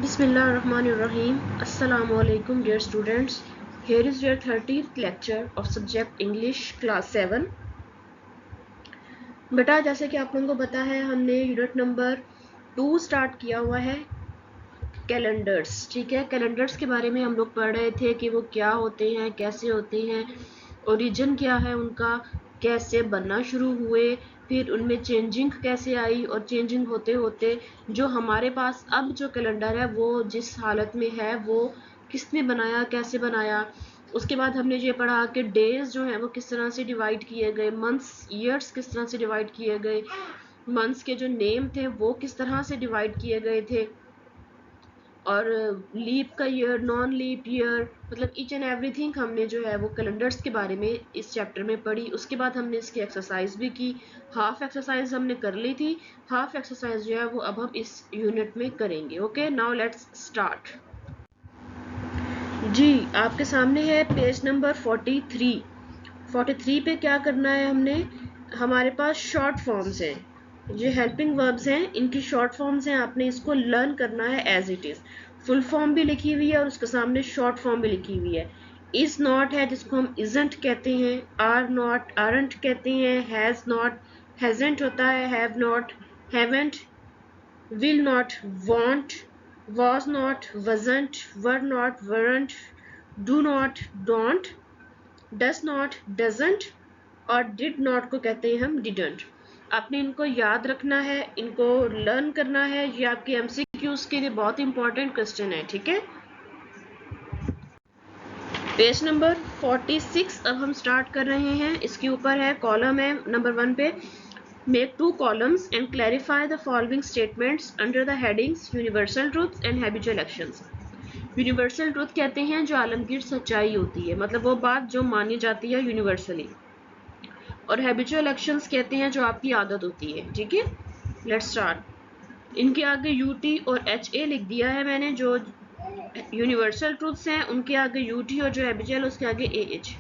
Bismillahirrahmanirrahim. Assalamualaikum dear students. Here is your 30th lecture of subject English class 7. बेटा जैसे कि आप लोगों को पता है हमने यूनिट नंबर 2 स्टार्ट किया हुआ है कैलेंडर्स. ठीक है, कैलेंडर्स के बारे में हम लोग पढ़ रहे थे कि वो क्या होते हैं, कैसे होते हैं, ओरिजिन क्या है उनका, कैसे बनना शुरू हुए, फिर उनमें चेंजिंग कैसे आई और चेंजिंग होते होते जो हमारे पास अब जो कैलेंडर है वो जिस हालत में है वो किसने बनाया, कैसे बनाया. उसके बाद हमने ये पढ़ा कि डेज जो है वो किस तरह से डिवाइड किए गए, मंथ्स ईयर्स किस तरह से डिवाइड किए गए, मंथ्स के जो नेम थे वो किस तरह से डिवाइड किए गए थे, और लीप का ईयर, नॉन लीप ईयर, मतलब ईच एंड एवरीथिंग हमने जो है वो कैलेंडर्स के बारे में इस चैप्टर में पढ़ी. उसके बाद हमने इसकी एक्सरसाइज भी की. हाफ एक्सरसाइज हमने कर ली थी, हाफ एक्सरसाइज जो है वो अब हम इस यूनिट में करेंगे. Okay, now let's start. जी, आपके सामने है पेज नंबर 43. 43 पे क्या करना है हमने, हमारे पास शॉर्ट फॉर्म्स हैं, जो हेल्पिंग वर्ब्स हैं इनकी शॉर्ट फॉर्म्स हैं. आपने इसको लर्न करना है as it is. Full form भी लिखी हुई है और उसके सामने शॉर्ट फॉर्म भी लिखी हुई है. इज नॉट है जिसको हम इजंट कहते हैं, आर नॉट आरंट कहते हैं, हैज़ नॉट हैजेंट होता है, have not haven't, will not, won't, was not, wasn't, were not, weren't, do not, don't, does not, doesn't और did not को कहते हैं हम didn't. आपने इनको याद रखना है, इनको लर्न करना है. ये आपके MCQs के लिए बहुत इंपॉर्टेंट क्वेश्चन है. ठीक है, पेज नंबर 46 अब हम स्टार्ट कर रहे हैं. इसके ऊपर है, कॉलम है नंबर 1 पे, Make 2 columns and clarify the following statements under the headings Universal Truths and Habitual Actions. Universal truth कहते हैं जो आलमगीर सच्चाई होती है, मतलब वो बात जो मानी जाती है यूनिवर्सली, और हैबिचुअल एक्शंस कहते हैं जो आपकी आदत होती है. ठीक है, लेट्स स्टार्ट. इनके आगे यूटी और HA लिख दिया है मैंने. जो यूनिवर्सल ट्रूथ्स हैं उनके आगे यूटी और जो हैबिचुअल उसके आगे AH.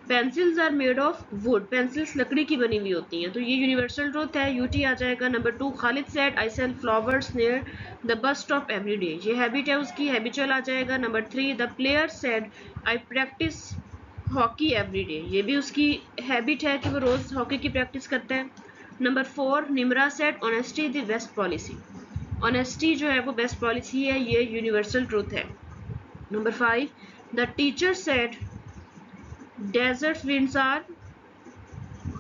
Pencils are made of wood, pencils लकड़ी की बनी हुई होती हैं, तो ये यूनिवर्सल ट्रूथ है, यूटी आ जाएगा. Number 2, Khalid said I sell flowers near the bus stop every day, ये हैबिट है उसकी, हैबिचुअल आ जाएगा. Number 3, the player said I practise hockey every day, ये भी उसकी हैबिट है कि वो रोज हॉकी की प्रैक्टिस करता है. Number 4, Nimra said honesty the best policy, honesty जो है वो बेस्ट पॉलिसी है, ये यूनिवर्सल ट्रूथ है. Number 5, the teacher said desert winds are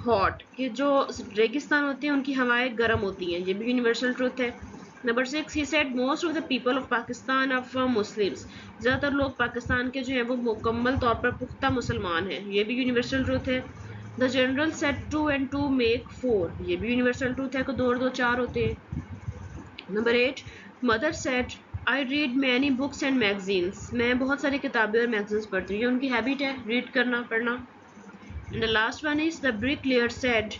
hot, कि जो रेगिस्तान होते हैं उनकी हवाएं गर्म होती हैं, ये भी यूनिवर्सल ट्रूथ है. Number 6, he said most of the people of Pakistan are from Muslims, ज़्यादातर लोग पाकिस्तान के जो हैं वो मुकम्मल तौर पर पुख्ता मुसलमान हैं, ये भी यूनिवर्सल ट्रूथ है. The general said 2 and 2 make 4, ये भी यूनिवर्सल ट्रूथ है कि 2 और 2 4 होते हैं. Number 8, mother said I read many books and magazines, मैं बहुत सारी किताबें और मैगजीन्स पढ़ती हूँ, ये उनकी हैबिट है रीड करना, पढ़ना. And the last one is the bricklayer said,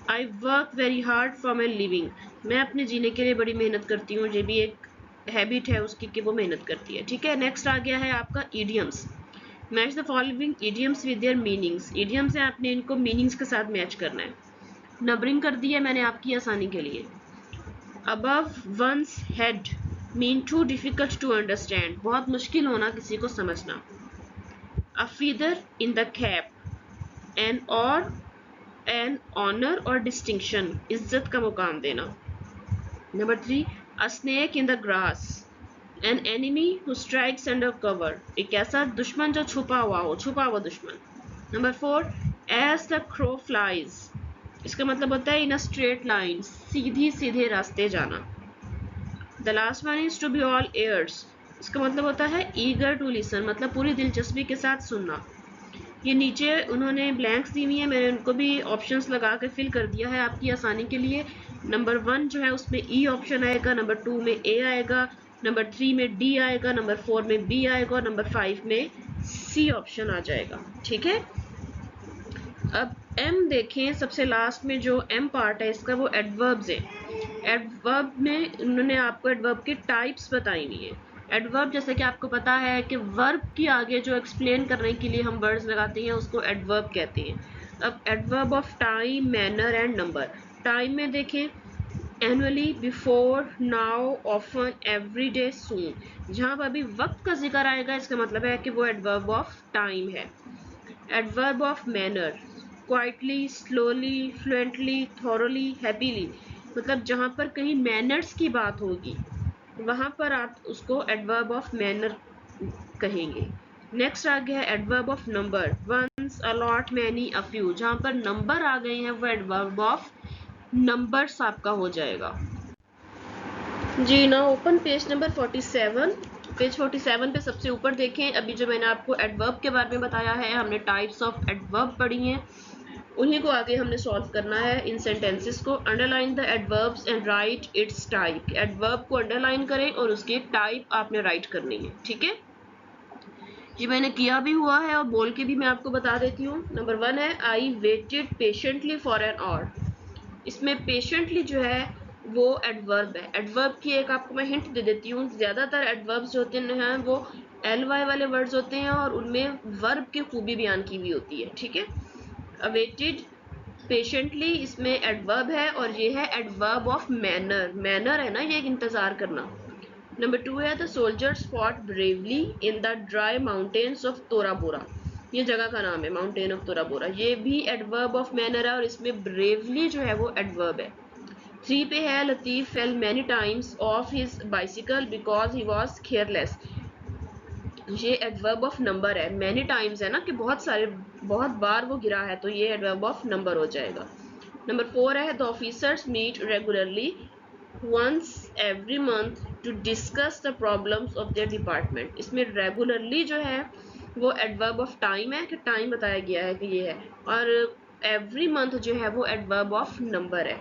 I work very hard for my living. मैं अपने जीने के लिए बड़ी मेहनत करती हूँ, ये भी एक हैबिट है उसकी कि वो मेहनत करती है. ठीक है, नेक्स्ट आ गया है आपका idioms. Match the following idioms with their meanings. idioms है, आपने इनको मीनिंग्स के साथ मैच करना है. नंबरिंग कर दी है मैंने आपकी आसानी के लिए. Above one's head mean too difficult to understand, बहुत मुश्किल होना किसी को समझना. A feather in the cap, an or an honour or distinction, इज्जत का मुकाम देना. Number 3, a snake in the grass, an enemy who strikes under cover, एक ऐसा दुश्मन जो छुपा हुआ हो, छुपा हुआ दुश्मन. Number 4, as the crow flies, इसका मतलब होता है इन अ स्ट्रेट लाइन, सीधी सीधे रास्ते जाना. The last one is to be all airs, इसका मतलब होता है ईगर टू लिसन, मतलब पूरी दिलचस्पी के साथ सुनना. ये नीचे उन्होंने ब्लैंक्स दी हुई है, मैंने उनको भी ऑप्शंस लगा के फिल कर दिया है आपकी आसानी के लिए. नंबर 1 जो है उसमें E ऑप्शन आएगा, नंबर 2 में A आएगा, नंबर 3 में D आएगा, नंबर 4 में B आएगा और नंबर 5 में C ऑप्शन आ जाएगा. ठीक है, अब M देखें, सबसे लास्ट में जो M पार्ट है इसका वो एडवर्ब्स है. एडवर्ब में उन्होंने आपको एडवर्ब की टाइप्स बताई हुई है. एडवर्ब जैसे कि आपको पता है कि वर्ब के आगे जो एक्सप्लेन करने के लिए हम वर्ड्स लगाते हैं उसको एडवर्ब कहते हैं. अब adverb of time, manner and number. Time में देखें annually, before, now, often, every day, soon. जहाँ पर अभी वक्त का जिक्र आएगा इसका मतलब है कि वो एडवर्ब ऑफ टाइम है। Adverb of manner, quietly, slowly, fluently, thoroughly, happily. मतलब जहाँ पर कहीं मैनर्स की बात होगी वहाँ पर आप उसको एडवर्ब ऑफ मैनर कहेंगे। नेक्स्ट आ गया है adverb of number, once, a lot, many, a few. जहाँ पर नंबर आ गए हैं वो एडवर्ब ऑफ नंबर्स आपका हो जाएगा। जी ना, ओपन पेज नंबर 47। पेज 47 पे सबसे ऊपर देखें, अभी जो मैंने आपको एडवर्ब के बारे में बताया है, हमने टाइप्स ऑफ एडवर्ब पढ़ी हैं, उन्हीं को आगे हमने सॉल्व करना है इन सेंटेंसेस को। Underline the adverbs and right it's type. Adverb को अंडरलाइन करें और उसकी टाइप आपने राइट करनी है, ठीक है। ये मैंने किया भी हुआ है और बोल के भी मैं आपको बता देती हूँ। नंबर 1 है I waited patiently for an hour. इसमें पेशेंटली जो है वो एडवर्ब है। एडवर्ब की एक आपको मैं हिंट दे देती हूँ, ज्यादातर एडवर्ब्स जो होते हैं वो ly वाले वर्ड्स होते हैं और उनमें वर्ब की खूबी बयान की हुई होती है, ठीक है। अवेटेड पेशेंटली इसमें एडवर्ब है और ये है एडवर्ब ऑफ मैनर। मैनर है ना ये, एक इंतजार करना। नंबर 2 है the soldiers fought bravely in the dry mountains of तोरा बोरा। ये जगह का नाम है, माउंटेन ऑफ तोरा बोरा। ये भी एडवर्ब ऑफ मैनर है और इसमें ब्रेवली जो है वो एडवर्ब है। 3 पे है Latif fail many times of his bicycle because he was careless. ये एडवर्ब ऑफ नंबर है। मैनी टाइम्स है ना कि बहुत बार वो गिरा है, तो ये एडवर्ब ऑफ नंबर हो जाएगा। नंबर 4 है the officers meet regularly once every month to discuss the problems of their department। इसमें रेगुलरली जो है वो एडवर्ब ऑफ टाइम है कि टाइम बताया गया है कि ये है, और एवरी मंथ जो है वो एडवर्ब ऑफ नंबर है।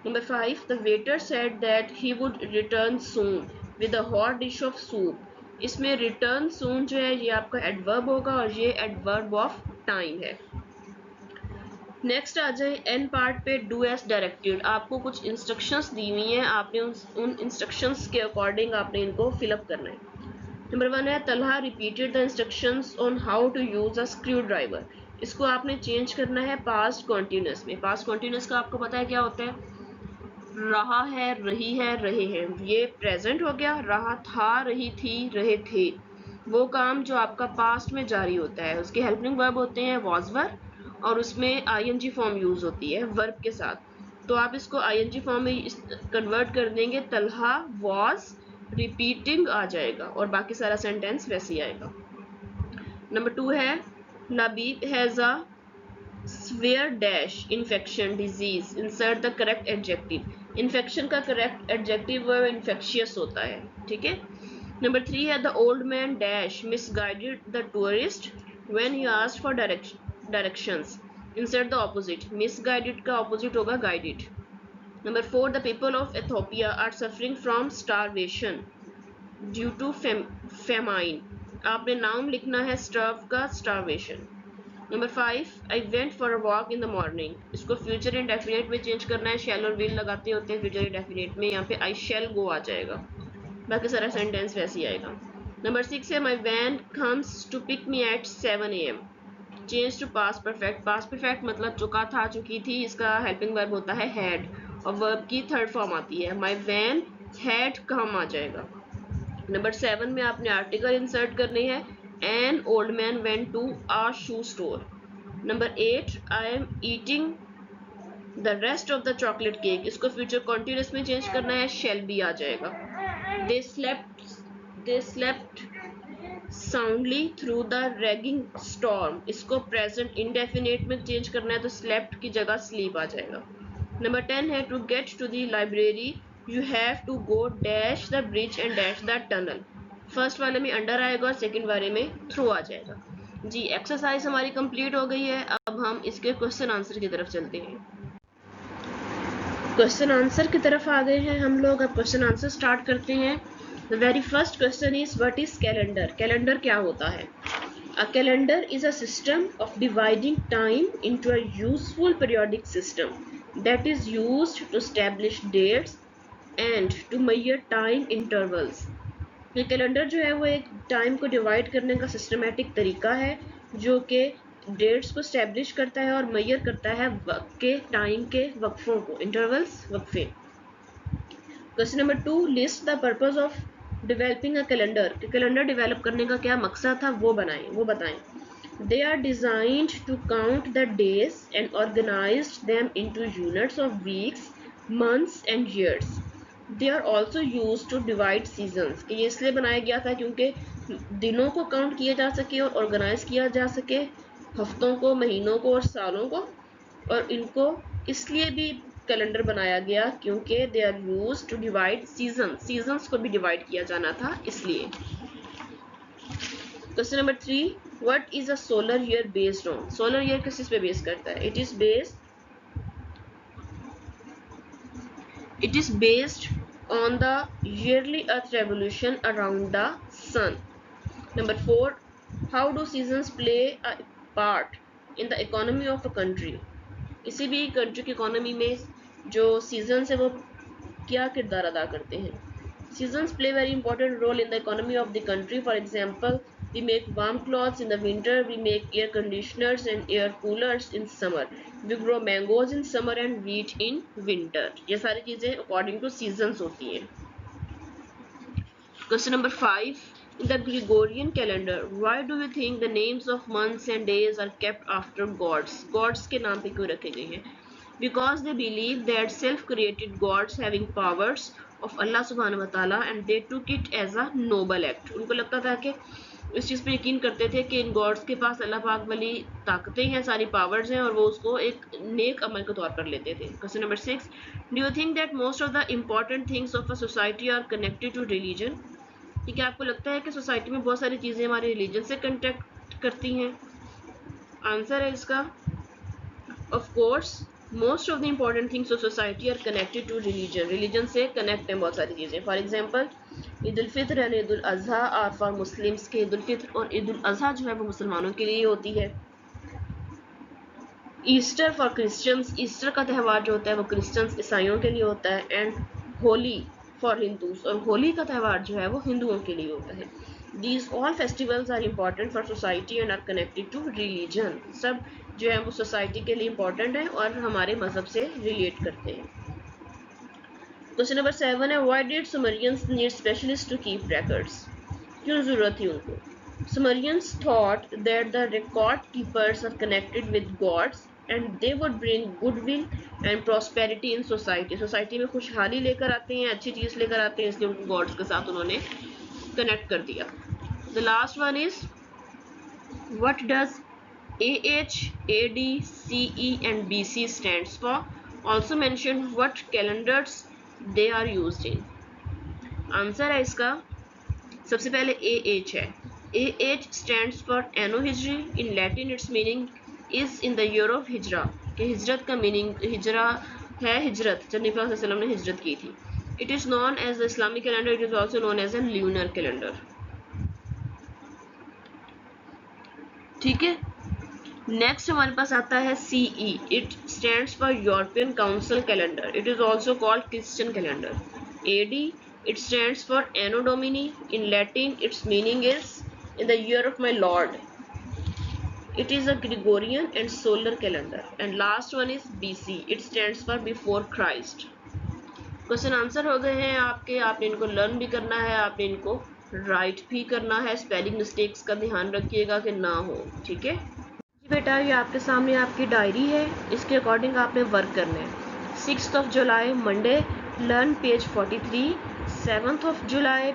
Number 5 the waiter said that he would return soon with a hot dish of soup. इसमें रिटर्न सून जो है ये आपका एडवर्ब होगा और ये एडवर्ब ऑफ टाइम है। नेक्स्ट आ जाए एन पार्ट पे, डू एस डायरेक्टेड। आपको कुछ इंस्ट्रक्शंस दी हुई हैं, आपने उन इंस्ट्रक्शंस के अकॉर्डिंग आपने इनको फिलअप करना है। नंबर 1 है Talha repeated the instructions on how to use a screwdriver. इसको आपने चेंज करना है पास्ट कॉन्टिन्यूस में। पास्ट कॉन्टिन्यूस का आपको पता है क्या होता है, रहा है, रही है, रहे हैं। ये प्रेजेंट हो गया, रहा था, रही थी, रहे थे। वो काम जो आपका पास्ट में जारी होता है उसके हेल्पिंग वर्ब होते हैं वॉज वर, और उसमें आईएनजी फॉर्म यूज होती है वर्ब के साथ। तो आप इसको आईएनजी फॉर्म में कन्वर्ट कर देंगे, तलहा वॉज रिपीटिंग आ जाएगा और बाकी सारा सेंटेंस वैसे ही आएगा। नंबर 2 है लबीब has a square dash infection disease, insert the correct adjective. Infection का करेक्ट एडजेक्टिव वर्ब इन्फेक्शियस होता है, ठीक है। नंबर 3 है the old man dash misguided the tourist when he asked for directions, insert the opposite. Misguided का opposite होगा guided. Number 4 the people of Ethiopia are suffering from starvation due to famine. आपने noun लिखना है starve का, starvation. Number 5 I went for a walk in the morning. इसको future indefinite में change करना है, शैल और विल लगाते होते हैं फ्यूचर इंडेफिनिट में, यहाँ पे आई शैल गो आ जाएगा, बाकी सारा सेंटेंस वैसे ही आएगा। नंबर 6 है my van comes to pick me at 7 AM। Change to past perfect. Past perfect मतलब चुका था, चुकी थी, इसका हेल्पिंग वर्ब होता है हैड और वर्ब की थर्ड फॉर्म आती है, माई वैन हैड कम आ जाएगा। नंबर 7 में आपने आर्टिकल इंसर्ट करनी है, an old man went to a shoe store. Number 8 I am eating the rest of the chocolate cake. इसको फ्यूचर कॉन्टिन्यूस में चेंज करना है, शेल बी आ जाएगा। They slept soundly through the raging storm. इसको present indefinite में change करना है, तो स्लेप्ट की जगह स्लीप आ जाएगा। नंबर 10 है to get to the library you have to go dash the bridge and dash the tunnel. First वाले में अंडर आएगा और सेकंड वाले में थ्रू आ जाएगा। जी एक्सरसाइज हमारी कंप्लीट हो गई है, अब हम इसके क्वेश्चन आंसर की तरफ चलते हैं। क्वेश्चन आंसर की तरफ आ गए हैं हम लोग, अब क्वेश्चन आंसर स्टार्ट करते हैं। The very first question is what is calendar. Calendar क्या होता है? A calendar is a system of dividing time into a useful periodic system that is used to establish dates and to measure time intervals। ये calendar जो है वो एक time को divide करने का सिस्टमेटिक तरीका है जो कि डेट्स को स्टैब्लिश करता है और मेजर करता है वक्त के, टाइम के वक्फों को, इंटरवल्स, वक्फे। Question number 2, list the purpose of developing a calendar. Calendar develop करने का क्या मकसद था वो बताएं। They are designed to count the days and organize them into units of weeks, months and years. They are also used to divide seasons. कि ये इसलिए बनाया गया था क्योंकि दिनों को काउंट किया जा सके और ऑर्गेनाइज किया जा सके, हफ्तों को, महीनों को और सालों को। और इनको इसलिए भी कैलेंडर बनाया गया क्योंकि they are use to divide seasons को भी डिवाइड किया जाना था इसलिए। Question number 3, what is a solar year based on. Solar year किस पे बेस करता है? It is based on the yearly earth revolution around the sun. Number 4, how do seasons play a part in the economy of a country? किसी भी country की economy में जो seasons है वो क्या किरदार अदा करते हैं? Seasons play very important role in the economy of the country. For example, we make warm clothes in the winter, we make air conditioners and air coolers in summer, we grow mangoes in summer and wheat in winter. ये सारी चीजें according to seasons होती हैं। Question number 5. In the Gregorian calendar, why do you think the names of months and days are kept after gods? Gods के नाम पे क्यों रखे गए हैं? Because they believe that self-created gods having powers of Allah subhanahu wa ta'ala and they took it as a noble act. उनको लगता था कि इस चीज़ पे यकीन करते थे कि इन गॉड्स के पास अल्लाह पाक वाली ताकतें हैं, सारी पावर्स हैं और वो उसको एक नेक अमल के तौर पर लेते थे। Question number 6, do you think that most of the important things of a society are connected to religion? कि क्या आपको लगता है कि सोसाइटी में बहुत सारी चीज़ें हमारे रिलीजन से कंटेक्ट करती हैं? आंसर है इसका of course most of the important things of society are connected to religion. Religion से कनेक्ट हैं बहुत सारी चीज़ें। For example Eid ul Fitr and Eid ul Azha are for Muslims के ईद उल फित्र और ईद उल अज़हा जो है वो मुसलमानों के लिए होती है। ईस्टर फॉर क्रिश्चियंस, ईस्टर का त्यौहार जो होता है वो क्रिश्चियंस ईसाइयों के लिए होता है। एंड होली फॉर हिंदूज, और होली का त्यौहार जो है वो हिंदुओं के लिए होता है। These all festivals are important for society and are connected to religion. सब जो है वो सोसाइटी के लिए इम्पॉर्टेंट है और हमारे मजहब से रिलेट करते हैं। क्वेश्चन नंबर 7 है, why did Sumerians need specialist to keep records? क्यों जरूरत थी उनको? Sumerians thought that the record keepers are connected with gods and they would bring goodwill and prosperity in society. Society में खुशहाली लेकर आते हैं, अच्छी चीज लेकर आते हैं, इसलिए उनको गॉड्स के साथ उन्होंने कनेक्ट कर दिया। The last one is, what does AH, AD, CE and BC stands for? Also mention what calendars they are used in. Answer है इसका सबसे पहले AH है। AH stands for Anno Hijri. In Latin, its meaning is in the year of Hijra. कि हिजरत का meaning हिजरा है, हिजरत जब नबी सल्लल्लाहु अलैहि वसल्लम ने हिजरत की थी। It is known as the Islamic calendar. It is also known as a lunar calendar. ठीक है। नेक्स्ट हमारे पास आता है CE. It stands for European Council Calendar. It is also called Christian calendar. AD, it stands for Anno Domini. In Latin, its meaning is in the year of my Lord. It is a Gregorian and solar calendar. And last one is BC. It stands for before Christ. Question answer हो गए हैं आपके। आपने इनको learn भी करना है, आपने इनको राइट भी करना है। स्पेलिंग मिस्टेक्स का ध्यान रखिएगा कि ना हो। ठीक है जी बेटा, ये आपके सामने आपकी डायरी है, इसके अकॉर्डिंग आपने वर्क करना है। 6 जुलाई मंडे, लर्न पेज 43। 7 जुलाई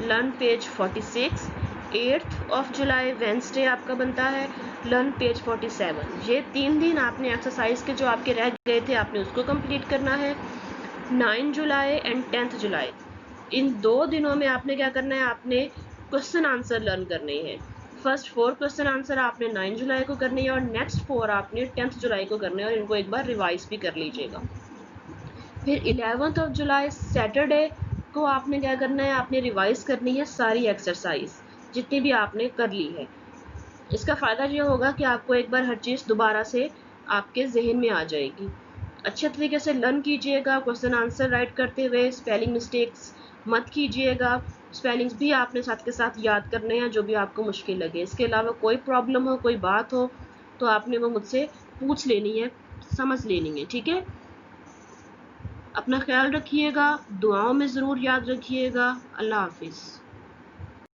लर्न पेज 46। 8 जुलाई वेंसडे आपका बनता है, लर्न पेज 47। ये 3 दिन आपने एक्सरसाइज के जो आपके रह गए थे आपने उसको कंप्लीट करना है। 9 जुलाई एंड 10 जुलाई, इन 2 दिनों में आपने क्या करना है, आपने क्वेश्चन आंसर लर्न करने हैं। फर्स्ट 4 क्वेश्चन आंसर आपने 9 जुलाई को करने हैं और नेक्स्ट 4 आपने 10 जुलाई को करने हैं और इनको एक बार रिवाइज भी कर लीजिएगा। फिर 11 जुलाई सैटरडे को आपने क्या करना है, आपने रिवाइज करनी है सारी एक्सरसाइज जितनी भी आपने कर ली है। इसका फ़ायदा ये होगा कि आपको एक बार हर चीज़ दोबारा से आपके जहन में आ जाएगी। अच्छे तरीके से लर्न कीजिएगा, क्वेश्चन आंसर राइट करते हुए स्पेलिंग मिस्टेक्स मत कीजिएगा। स्पेलिंग्स भी आपने साथ के साथ याद करने हैं जो भी आपको मुश्किल लगे। इसके अलावा कोई प्रॉब्लम हो, कोई बात हो तो आपने वो मुझसे पूछ लेनी है, समझ लेनी है। ठीक है। अपना ख्याल रखिएगा, दुआओं में ज़रूर याद रखिएगा। अल्लाह हाफिज़।